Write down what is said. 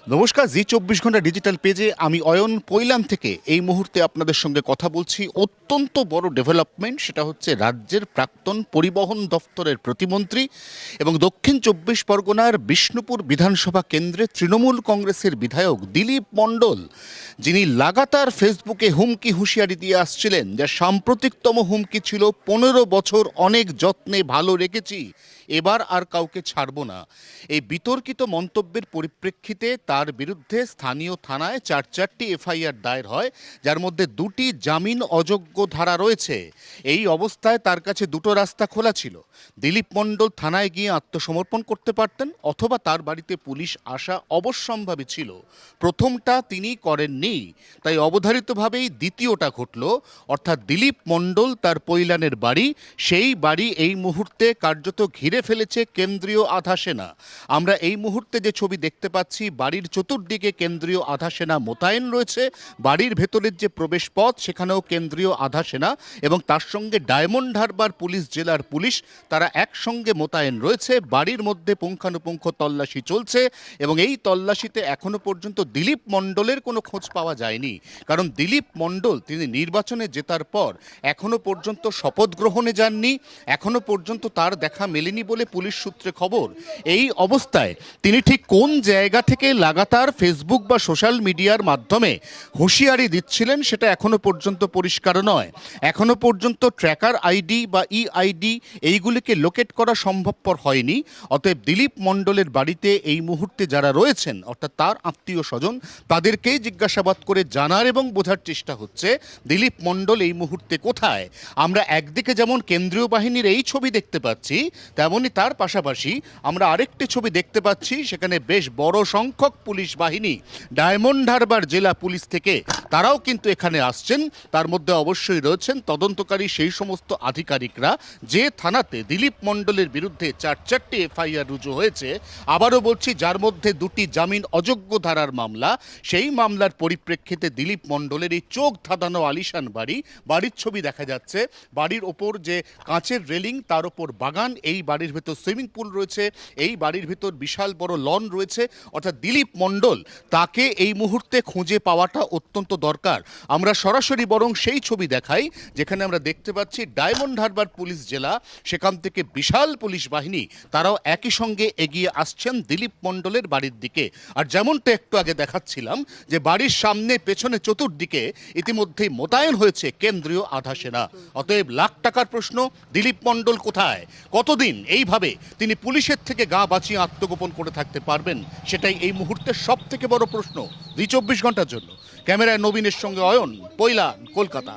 নমস্কার, জি 24 ঘন্টা ডিজিটাল পেজে আমি অয়ন পৈলান থেকে এই মুহূর্তে আপনাদের সঙ্গে কথা বলছি। অত্যন্ত বড় ডেভেলপমেন্ট, সেটা হচ্ছে রাজ্যের প্রাক্তন পরিবহন দপ্তরের প্রতিমন্ত্রী এবং দক্ষিণ 24 পরগনার বিষ্ণুপুর বিধানসভা কেন্দ্রে তৃণমূল কংগ্রেসের বিধায়ক দিলীপ মণ্ডল, যিনি লাগাতার ফেসবুকে হুমকি হুঁশিয়ারি দিয়ে আসছিলেন, যা সাম্প্রতিকতম হুমকি ছিল 15 বছর অনেক যত্নে ভালো রেখেছি, এবার আর কাউকে ছাড়ব না। এই বিতর্কিত মন্তব্যের পরিপ্রেক্ষিতে তার বিরুদ্ধে স্থানীয় থানায় চারটি এফআইআর দায়ের হয়, যার মধ্যে 2টি জামিন অযোগ্য ধারা রয়েছে। এই অবস্থায় তার কাছে দুটো রাস্তা খোলা ছিল। দিলীপ মণ্ডল থানায় গিয়ে আত্মসমর্পণ করতে পারতেন, অথবা তার বাড়িতে পুলিশ আসা অবশ্যম্ভাবী ছিল। প্রথমটা তিনি করেননি, তাই অবধারিতভাবেই দ্বিতীয়টা ঘটল, অর্থাৎ দিলীপ মণ্ডল তার পৈলানের বাড়ি, সেই বাড়ি এই মুহূর্তে কার্যত ঘিরে ফেলেছে কেন্দ্রীয় আধা সেনা। আমরা এই মুহূর্তে যে ছবি দেখতে পাচ্ছি, বাড়ির চতুর্দিকে কেন্দ্রীয় আধা সেনা মোতায়েন রয়েছে। বাড়ির ভেতরের যে প্রবেশ পথ, সেখানেও কেন্দ্রীয় আধা সেনা এবং তার সঙ্গে ডায়মন্ড হারবার পুলিশ জেলার পুলিশ, তারা একসঙ্গে মোতায়েন রয়েছে। বাড়ির মধ্যে পুঙ্খানুপুঙ্খ তল্লাশি চলছে এবং এই তল্লাশিতে এখনো পর্যন্ত দিলীপ মণ্ডলের কোনো খোঁজ পাওয়া যায়নি। কারণ দিলীপ মণ্ডল তিনি নির্বাচনে জেতার পর এখনো পর্যন্ত শপথ গ্রহণে যাননি, এখনো পর্যন্ত তার দেখা মেলেনি বলে পুলিশ সূত্রে খবর। এই অবস্থায় তিনি ঠিক কোন জায়গা থেকে লাগাতার ফেসবুক বা সোশ্যাল মিডিয়ার মাধ্যমে হুঁশিয়ারি দিচ্ছিলেন, সেটা এখনো পর্যন্ত পরিষ্কার নয়। এখনো পর্যন্ত ট্র্যাকার আইডি বা ইআইডি এইগুলিকে লোকেট করা সম্ভবপর হয়নি। অতএব দিলীপ মণ্ডলের বাড়িতে এই মুহূর্তে যারা রয়েছেন, অর্থাৎ তার আত্মীয় স্বজন, তাদেরকেই জিজ্ঞাসাবাদ করে জানার এবং বোঝার চেষ্টা হচ্ছে দিলীপ মণ্ডল এই মুহূর্তে কোথায়। আমরা একদিকে যেমন কেন্দ্রীয় বাহিনীর এই ছবি দেখতে পাচ্ছি, তেমনই তার পাশাপাশি আমরা আরেকটি ছবি দেখতে পাচ্ছি, সেখানে বেশ বড় সংখ্যক পুলিশ বাহিনী ডায়মন্ড হারবার জেলা পুলিশ থেকে তারাও কিন্তু এখানে আসছেন। তার মধ্যে অবশ্যই রয়েছেন তদন্তকারী সেই সমস্ত আধিকারিকরা যে থানাতে দিলীপ মণ্ডলের বিরুদ্ধে চারটি এফআইআর রুজু হয়েছে। আবারও বলছি, যার মধ্যে 2টি জামিন অযোগ্য ধারার মামলা। সেই মামলার পরিপ্রেক্ষিতে দিলীপ মণ্ডলের এই চোখ ধাঁধানো আলিশান বাড়ির ছবি দেখা যাচ্ছে। বাড়ির ওপর যে কাঁচের রেলিং, তার ওপর বাগান, এই বাড়ির ভেতর সুইমিং পুল রয়েছে, এই বাড়ির ভেতর বিশাল বড় লন রয়েছে। অর্থাৎ দিলীপ মণ্ডল, তাকে এই মুহূর্তে খুঁজে পাওয়াটা অত্যন্ত দরকার। আমরা সরাসরি বরং সেই ছবি দেখাই, যেখানে আমরা দেখতে পাচ্ছি ডায়মন্ড হারবার পুলিশ জেলা, সেখান থেকে বিশাল পুলিশ বাহিনী তারাও একই সঙ্গে এগিয়ে আসছেন দিলীপ মণ্ডলের বাড়ির দিকে। আর যেমনটা একটু আগে দেখাচ্ছিলাম, যে বাড়ির সামনে পেছনে চতুর্দিকে ইতিমধ্যেই মোতায়েন হয়েছে কেন্দ্রীয় আধা সেনা। অতএব লাখ টাকার প্রশ্ন, দিলীপ মণ্ডল কোথায়, কতদিন এইভাবে তিনি পুলিশের থেকে গা বাঁচিয়ে আত্মগোপন করে থাকতে পারবেন, সেটাই এই মুহূর্তের সব থেকে বড় প্রশ্ন। জি 24 ঘন্টার জন্য ক্যামেরায় নবীনের সঙ্গে অয়ন পৈলান, কলকাতা।